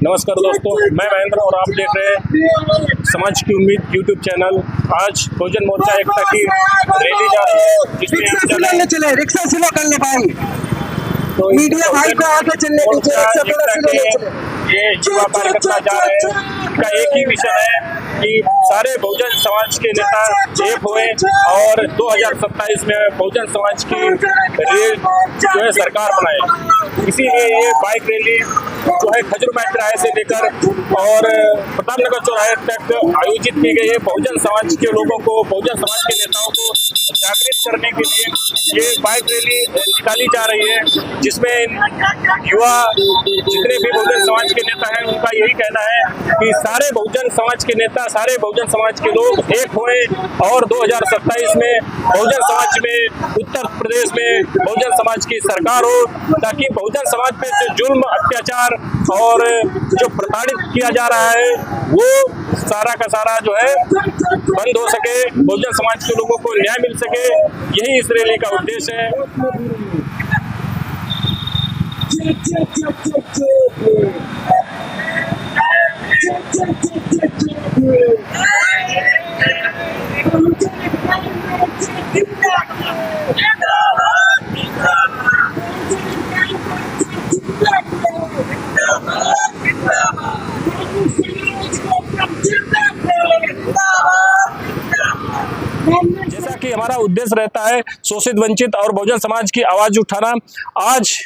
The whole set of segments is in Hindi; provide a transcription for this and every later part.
नमस्कार दोस्तों, मैं महेंद्र और आप देख रहे हैं समाज की उम्मीद यूट्यूब चैनल। आज बहुजन मोर्चा एकता की रैली जा रही है, जिसमें चले रिक्शा स्लो कर ले भाई, तो मीडिया भाई को आगे चलने दीजिए, रिक्शा थोड़ा स्लो ले चले। ये युवा कार्यकर्ता जा रहे हैं। इसका एक ही विषय है कि सारे बहुजन समाज के नेता एक हुए और 2027 में बहुजन समाज की जो है सरकार बनाए। इसीलिए ये बाइक रैली जो है खजूरबाग चौराहे से लेकर और प्रतापनगर चौराहे तक आयोजित की गई है। बहुजन समाज के लोगों को, बहुजन समाज के नेताओं को जागृत करने के लिए ये बाइक रैली निकाली जा रही है, जिसमें युवा जितने भी बहुजन समाज के नेता हैं उनका यही कहना है कि सारे बहुजन समाज के नेता, सारे बहुजन समाज के लोग एक हुए और 2027 में बहुजन समाज में, उत्तर प्रदेश में बहुजन समाज की सरकार हो, ताकि बहुजन समाज पे जो जुल्म, अत्याचार और जो प्रताड़ित किया जा रहा है वो सारा का सारा जो है बंद हो सके, बहुजन समाज के लोगों को न्याय मिल सके। यही इस रैली का उद्देश्य है। जैसा कि हमारा उद्देश्य रहता है शोषित, वंचित और बहुजन समाज की आवाज उठाना, आज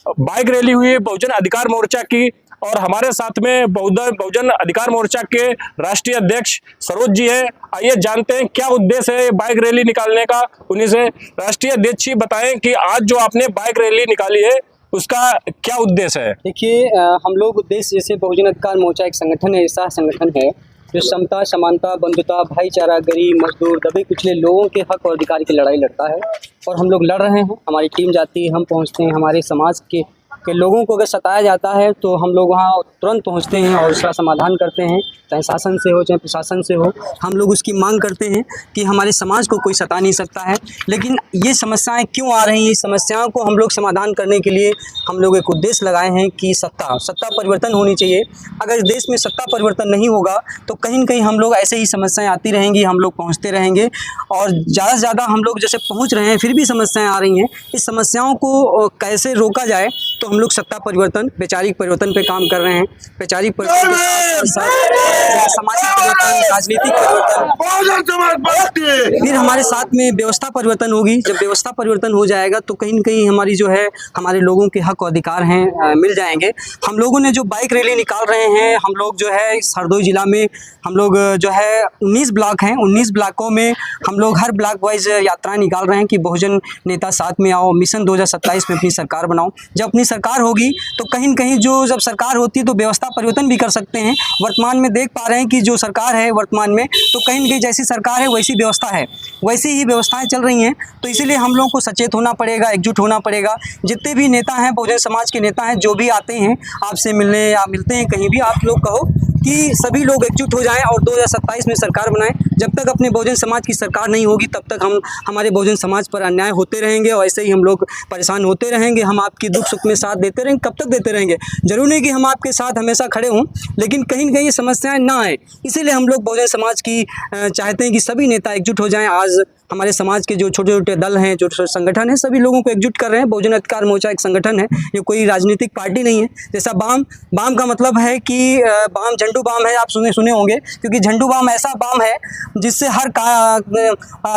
बाइक रैली हुई है बहुजन अधिकार मोर्चा की और हमारे साथ में बहुजन अधिकार मोर्चा के राष्ट्रीय अध्यक्ष सरोज जी है। आइए जानते हैं क्या उद्देश्य है बाइक रैली निकालने का उन्हीं से। राष्ट्रीय अध्यक्ष जी बताएं कि आज जो आपने बाइक रैली निकाली है उसका क्या उद्देश्य है। देखिए, हम लोग उद्देश्य, जैसे बहुजन अधिकार मोर्चा एक संगठन है, ऐसा संगठन है जो समता, समानता, बंधुता, भाईचारा, गरीब, मजदूर, दबे कुचले लोगों के हक और अधिकार की लड़ाई लड़ता है और हम लोग लड़ रहे हैं। हमारी टीम जाती है, हम पहुंचते हैं, हमारे समाज के लोगों को अगर सताया जाता है तो हम लोग वहाँ तुरंत पहुँचते हैं और उसका समाधान करते हैं, चाहे शासन से हो चाहे प्रशासन से हो। हम लोग उसकी मांग करते हैं कि हमारे समाज को कोई सता नहीं सकता है। लेकिन ये समस्याएं क्यों आ रही हैं, इस समस्याओं को हम लोग समाधान करने के लिए हम लोग एक उद्देश्य लगाए हैं कि सत्ता परिवर्तन होनी चाहिए। अगर देश में सत्ता परिवर्तन नहीं होगा तो कहीं न कहीं हम लोग ऐसे ही समस्याएं आती रहेंगी, हम लोग पहुँचते रहेंगे और ज़्यादा से ज़्यादा हम लोग जैसे पहुँच रहे हैं फिर भी समस्याएँ आ रही हैं। इस समस्याओं को कैसे रोका जाए, तो हम लोग सत्ता परिवर्तन, वैचारिक परिवर्तन पे काम कर रहे हैं। वैचारिक परिवर्तन के साथ सामाजिक परिवर्तन, राजनीतिक परिवर्तन, फिर हमारे साथ में व्यवस्था परिवर्तन होगी। जब व्यवस्था परिवर्तन हो जाएगा तो कहीं न कहीं हमारी जो है हमारे लोगों के हक और अधिकार हैं मिल जाएंगे। हम लोगों ने जो बाइक रैली निकाल रहे हैं, हम लोग जो है हरदोई जिला में हम लोग जो है 19 ब्लॉक हैं, 19 ब्लॉकों में हम लोग हर ब्लॉक वाइज यात्राएं निकाल रहे हैं कि बहुजन नेता साथ में आओ, मिशन 2027 में अपनी सरकार बनाओ। जब अपनी सरकार होगी तो कहीं न कहीं जब सरकार होती है तो व्यवस्था परिवर्तन भी कर सकते हैं। वर्तमान में देख पा रहे हैं कि जो सरकार है वर्तमान में, तो कहीं न कहीं जैसी सरकार है वैसी व्यवस्था है, वैसी ही व्यवस्थाएं चल रही हैं। तो इसीलिए हम लोगों को सचेत होना पड़ेगा, एकजुट होना पड़ेगा। जितने भी नेता हैं, बहुजन समाज के नेता हैं, जो भी आते हैं आपसे मिलने या मिलते हैं कहीं भी, आप लोग कहो कि सभी लोग एकजुट हो जाएं और 2027 में सरकार बनाएं। जब तक अपने बहुजन समाज की सरकार नहीं होगी तब तक हमारे बहुजन समाज पर अन्याय होते रहेंगे और ऐसे ही हम लोग परेशान होते रहेंगे। हम आपकी दुख सुख में साथ देते रहेंगे, कब तक देते रहेंगे? जरूर नहीं कि हम आपके साथ हमेशा खड़े हों, लेकिन कहीं न कहीं ये समस्याएं ना आए, इसीलिए हम लोग बहुजन समाज की चाहते हैं कि सभी नेता एकजुट हो जाएं। आज हमारे समाज के जो छोटे छोटे दल हैं, जो संगठन हैं, सभी लोगों को एकजुट कर रहे हैं। बहुजन अधिकार मोर्चा एक संगठन है, ये कोई राजनीतिक पार्टी नहीं है। जैसा बाम का मतलब है कि बाम झंडू बाम है, आप सुने होंगे, क्योंकि झंडू बाम ऐसा बाम है जिससे हर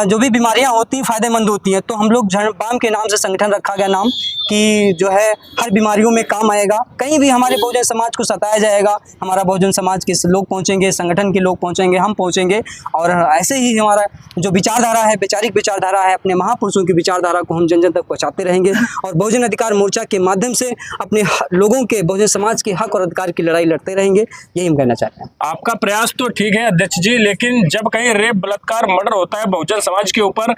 जो भी बीमारियां होती हैं फ़ायदेमंद होती हैं। तो हम लोग बाम के नाम से संगठन रखा गया नाम कि जो है हर बीमारियों में काम आएगा। कहीं भी हमारे बहुजन समाज को सताया जाएगा, हमारा बहुजन समाज के लोग पहुँचेंगे, संगठन के लोग पहुँचेंगे, हम पहुँचेंगे और ऐसे ही हमारा जो विचारधारा है, वैचारिक विचारधारा है, अपने महापुरुषों की विचारधारा को हम जन जन तक पहुँचाते रहेंगे और बहुजन अधिकार मोर्चा के माध्यम से अपने लोगों के, बहुजन समाज के हक और अधिकार की लड़ाई लड़ते रहेंगे। यही हम कहना चाहते हैं। आपका प्रयास तो ठीक है अध्यक्ष जी, लेकिन जब कहीं कहीं रेप, बलात्कार, मर्डर होता है बहुजन समाज के ऊपर,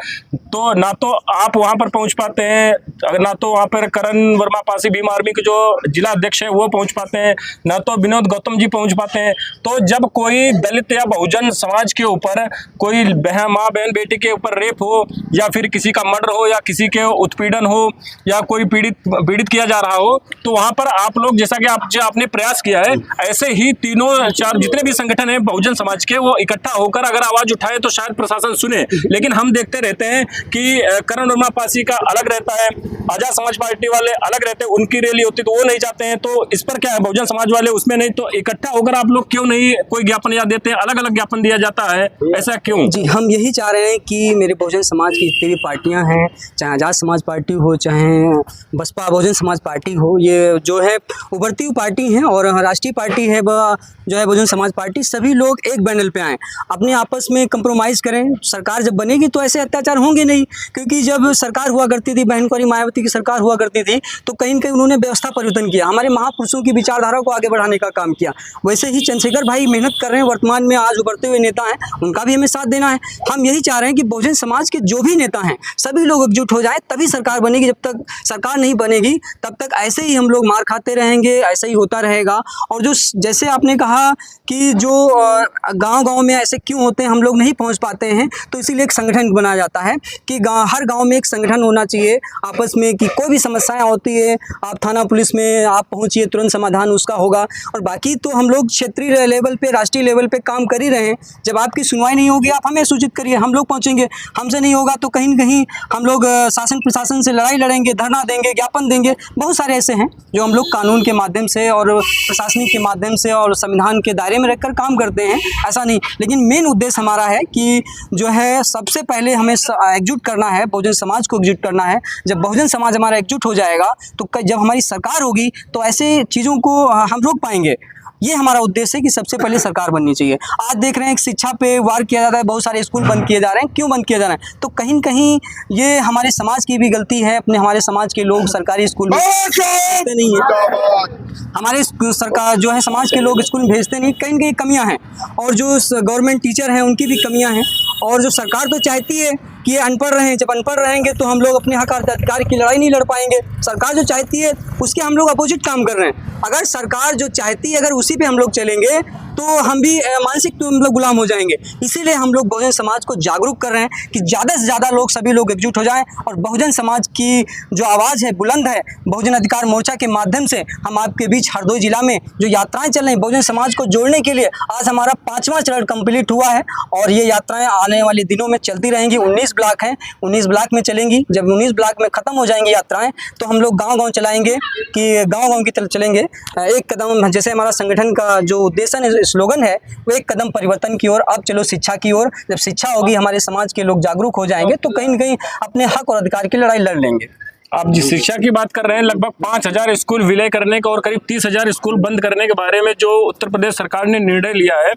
तो ना तो आप वहां पर पहुंच पाते हैं, ना तो वहां पर करण वर्मा पासी भीम आर्मी के जो जिला अध्यक्ष है वो पहुंच पाते हैं, ना तो विनोद गौतम जी पहुंच पाते हैं। तो जब कोई दलित या बहुजन समाज के ऊपर कोई माँ बहन बेटी के ऊपर रेप हो, या फिर किसी का मर्डर हो, या किसी के उत्पीड़न हो, या कोई पीड़ित किया जा रहा हो, तो वहां पर आप लोग, जैसा कि आपने प्रयास किया है, ऐसे ही तीनों चार जितने भी संगठन हैं बहुजन समाज के, वो इकट्ठा होकर अगर आवाज उठाए तो शायद प्रशासन सुने। लेकिन हम देखते रहते हैं कि करण वर्मा पासी का अलग रहता है, आजाद समाज पार्टी वाले अलग रहते हैं, उनकी रैली होती तो वो नहीं जाते हैं। तो इस पर क्या है, बहुजन समाज वाले उसमें नहीं, तो इकट्ठा होकर आप लोग क्यों नहीं कोई ज्ञापन या देते हैं, अलग अलग ज्ञापन दिया जाता है, ऐसा क्यों? जी, हम यही चाह रहे हैं कि मेरे बहुजन समाज की जितनी भी पार्टियां हैं, चाहे आजाद समाज पार्टी हो, चाहे बसपा बहुजन समाज पार्टी हो, ये जो है उभरती हुई पार्टी हैं, और राष्ट्रीय पार्टी है जो है बहुजन समाज पार्टी, सभी लोग एक बैनर पे आएँ, अपने आपस में कंप्रोमाइज़ करें। सरकार जब बनेगी तो ऐसे अत्याचार होंगे नहीं, क्योंकि जब सरकार हुआ करती थी, बहन कुंवरी मायावती की सरकार हुआ करती थी, तो कहीं न कहीं उन्होंने व्यवस्था परिवर्तन किया, हमारे महापुरुषों की विचारधारा को आगे बढ़ाने का काम किया। वैसे ही चंद्रशेखर भाई मेहनत कर रहे हैं, वर्तमान में आज उभरते हुए नेता हैं, उनका भी हमें साथ देना है। हम यही चाह रहे हैं कि बहुजन समाज के जो भी नेता हैं, सभी लोग एकजुट हो जाए, तभी सरकार बनेगी। जब तक सरकार नहीं बनेगी तब तक ऐसे ही हम लोग मार खाते रहेंगे, ऐसे ही होता रहेगा। और जो जैसे आपने कहा कि जो गांव-गांव में ऐसे क्यों होते हैं, हम लोग नहीं पहुंच पाते हैं, तो इसीलिए एक संगठन बनाया जाता है कि हर गांव में एक संगठन होना चाहिए आपस में, कि कोई भी समस्याएं होती है आप थाना पुलिस में आप पहुंचिए, तुरंत समाधान उसका होगा। और बाकी तो हम लोग क्षेत्रीय लेवल पे, राष्ट्रीय लेवल पे काम कर ही रहे हैं। जब आपकी सुनवाई नहीं होगी, आप हमें सूचित करिए, हम लोग पहुंचेंगे। हमसे नहीं होगा तो कहीं न कहीं हम लोग शासन प्रशासन से लड़ाई लड़ेंगे, धरना देंगे, ज्ञापन देंगे। बहुत सारे ऐसे हैं जो हम लोग कानून के माध्यम से और प्रशासनिक के माध्यम से और संविधान के दायरे में रखकर काम करते हैं, ऐसा नहीं। लेकिन मेन उद्देश्य हमारा है कि जो है सबसे पहले हमें एकजुट करना है, बहुजन समाज को एकजुट करना है। जब बहुजन समाज हमारा एकजुट हो जाएगा तो जब हमारी सरकार होगी तो ऐसे चीज़ों को हम रोक पाएंगे। ये हमारा उद्देश्य है कि सबसे पहले सरकार बननी चाहिए। आज देख रहे हैं कि शिक्षा पे वार किया जाता है, बहुत सारे स्कूल बंद किए जा रहे हैं। क्यों बंद किए जा रहे हैं? तो कहीं न कहीं ये हमारे समाज की भी गलती है। हमारे समाज के लोग सरकारी स्कूल में भेजते नहीं है, हमारे सरकार जो है समाज के लोग स्कूल में भेजते नहीं, कहीं न कहीं कमियाँ हैं। और जो गवर्नमेंट टीचर हैं उनकी भी कमियाँ हैं। और जो सरकार तो चाहती है कि ये अनपढ़ रहें, जब अनपढ़ रहेंगे तो हम लोग अपने हक अधिकार की लड़ाई नहीं लड़ पाएंगे। सरकार जो चाहती है उसके हम लोग अपोजिट काम कर रहे हैं। अगर सरकार जो चाहती है, अगर उसी पे हम लोग चलेंगे तो हम भी मानसिक तो हम लोग गुलाम हो जाएंगे। इसीलिए हम लोग बहुजन समाज को जागरूक कर रहे हैं कि ज़्यादा से ज़्यादा लोग, सभी लोग एकजुट हो जाएं और बहुजन समाज की जो आवाज़ है बुलंद है, बहुजन अधिकार मोर्चा के माध्यम से हम आपके बीच हरदोई जिला में जो यात्राएं चल रही हैं बहुजन समाज को जोड़ने के लिए, आज हमारा 5वां चरण कंप्लीट हुआ है और ये यात्राएं आने वाले दिनों में चलती रहेंगी। 19 ब्लॉक हैं, 19 ब्लॉक में चलेंगी। जब 19 ब्लॉक में ख़त्म हो जाएंगी यात्राएं तो हम लोग गाँव-गाँव चलाएंगे, कि गाँव-गाँव की तरफ चलेंगे। एक कदम, जैसे हमारा संगठन का जो उद्देश्य स्लोगन है वो एक कदम परिवर्तन की ओर, अब चलो शिक्षा की ओर। जब शिक्षा होगी, हमारे समाज के लोग जागरूक हो जाएंगे तो कहीं न कहीं अपने हक और अधिकार की लड़ाई लड़ लेंगे। आप जिस शिक्षा की बात कर रहे हैं, लगभग 5000 स्कूल विलय करने का और करीब 30,000 स्कूल बंद करने के बारे में जो उत्तर प्रदेश सरकार ने निर्णय लिया है,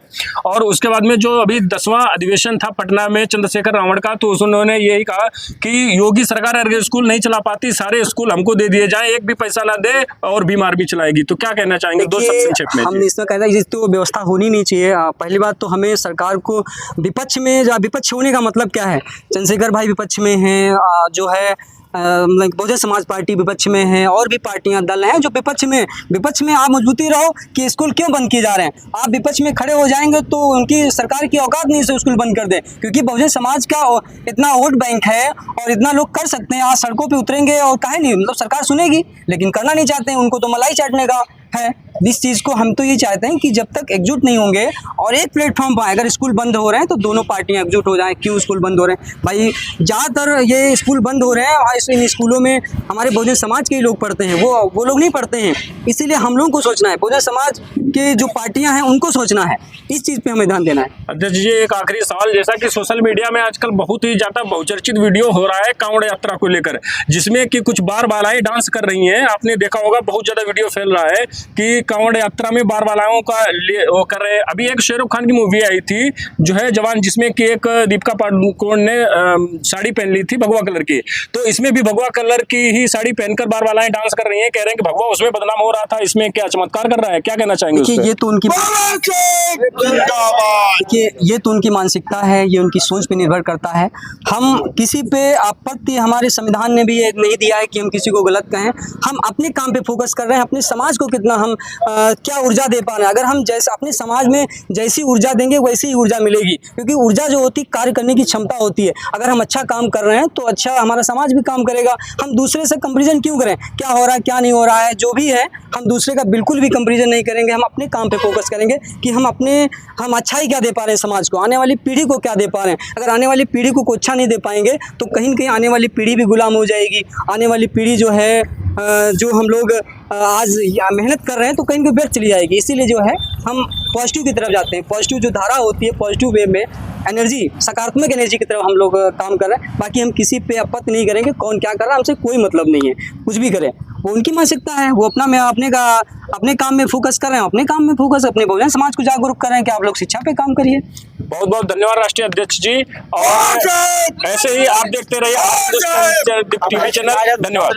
और उसके बाद में जो अभी 10वां अधिवेशन था पटना में चंद्रशेखर रावण का, तो उन्होंने यही कहा कि योगी सरकार अगर स्कूल नहीं चला पाती, सारे स्कूल हमको दे दिए जाएं, एक भी पैसा ना दे और बीमार भी चलाएगी। तो क्या कहना चाहेंगे? दो शब्द संक्षेप में। हम इसमें कहते हैं तो व्यवस्था होनी नहीं चाहिए। पहली बात तो हमें सरकार को विपक्ष में, विपक्ष होने का मतलब क्या है? चंद्रशेखर भाई विपक्ष में हैं, जो है बहुजन समाज पार्टी विपक्ष में है, और भी पार्टियां, दल हैं जो विपक्ष में आप मजबूती रहो कि स्कूल क्यों बंद किए जा रहे हैं। आप विपक्ष में खड़े हो जाएंगे तो उनकी सरकार की औकात नहीं से स्कूल बंद कर दें, क्योंकि बहुजन समाज का इतना वोट बैंक है और इतना लोग कर सकते हैं। आज सड़कों पे उतरेंगे और काहे नहीं, मतलब सरकार सुनेगी, लेकिन करना नहीं चाहते हैं, उनको तो मलाई चाटने का है। इस चीज़ को हम तो ये चाहते हैं कि जब तक एकजुट नहीं होंगे और एक प्लेटफॉर्म पर अगर स्कूल बंद हो रहे हैं तो दोनों पार्टियां एकजुट हो जाएं। क्यों स्कूल बंद हो रहे हैं भाई? ज़्यादातर ये स्कूल बंद हो रहे हैं, इन स्कूलों में हमारे बहुजन समाज के ही लोग पढ़ते हैं, वो लोग नहीं पढ़ते हैं। इसीलिए हम लोगों को सोचना है, बहुजन समाज के जो पार्टियां हैं उनको सोचना है, इस चीज़ पे हमें ध्यान देना है। अध्यक्ष जी, एक आखिरी सवाल, जैसा कि सोशल मीडिया में आजकल बहुत ही ज़्यादा बहुचर्चित वीडियो हो रहा है कांवड़ यात्रा को लेकर, जिसमें कि कुछ बार बालाएं डांस कर रही हैं। आपने देखा होगा, बहुत ज़्यादा वीडियो फैल रहा है कि कांवड़ यात्रा में बारवालाओं का वो कर रहे हैं। अभी एक शाहरुख खान की मूवी आई थी जो है जवान, जिसमें कि एक दीपिका पादुकोण ने साड़ी पहन ली थी भगवा कलर की। तो इसमें भी भगवा कलर की ही साड़ी पहनकर बारवालाएं डांस कर रही हैं, कह रहे हैं कि भगवा उसमें बदनाम हो रहा था, इसमें क्या चमत्कार कर रहा है। क्या कहना चाहेंगे उस पे? ये तो उनकी ये तो उनकी मानसिकता है, ये उनकी सोच पे निर्भर करता है। हम किसी पे आपत्ति, हमारे संविधान ने भी ये नहीं दिया है कि हम किसी को गलत कहें। हम अपने काम पे फोकस कर रहे हैं, अपने समाज को कितना हम क्या ऊर्जा दे पा रहे हैं। अगर हम जैसे अपने समाज में जैसी ऊर्जा देंगे वैसी ही ऊर्जा मिलेगी, क्योंकि ऊर्जा जो होती है कार्य करने की क्षमता होती है। अगर हम अच्छा काम कर रहे हैं तो अच्छा हमारा समाज भी काम करेगा। हम दूसरे से कंपेरिजन क्यों करें, क्या हो रहा है क्या नहीं हो रहा है, जो भी है हम दूसरे का बिल्कुल भी कंपेरिजन नहीं करेंगे। हम अपने काम पे फोकस करेंगे कि हम अच्छाई क्या दे पा रहे हैं समाज को, आने वाली पीढ़ी को क्या दे पा रहे हैं। अगर आने वाली पीढ़ी को अच्छा नहीं दे पाएंगे तो कहीं न कहीं आने वाली पीढ़ी भी गुलाम हो जाएगी। आने वाली पीढ़ी जो है जो हम लोग आज मेहनत कर रहे हैं तो कहीं भी व्यर्थ चली जाएगी। इसीलिए जो है हम पॉजिटिव की तरफ जाते हैं। पॉजिटिव जो धारा होती है, पॉजिटिव वे में एनर्जी, सकारात्मक एनर्जी की तरफ हम लोग काम कर रहे हैं। बाकी हम किसी पे आपत्ति नहीं करेंगे, कौन क्या कर रहा है हमसे कोई मतलब नहीं है। कुछ भी करें वो उनकी मानसिकता है, वो अपने काम में फोकस कर रहे हैं, अपने काम में फोकस, अपने बहुजन समाज को जागरूक कर रहे हैं कि आप लोग शिक्षा पे काम करिए। बहुत बहुत धन्यवाद राष्ट्रीय अध्यक्ष जी, और ऐसे ही आप देखते रहिए टीवी चैनल। धन्यवाद।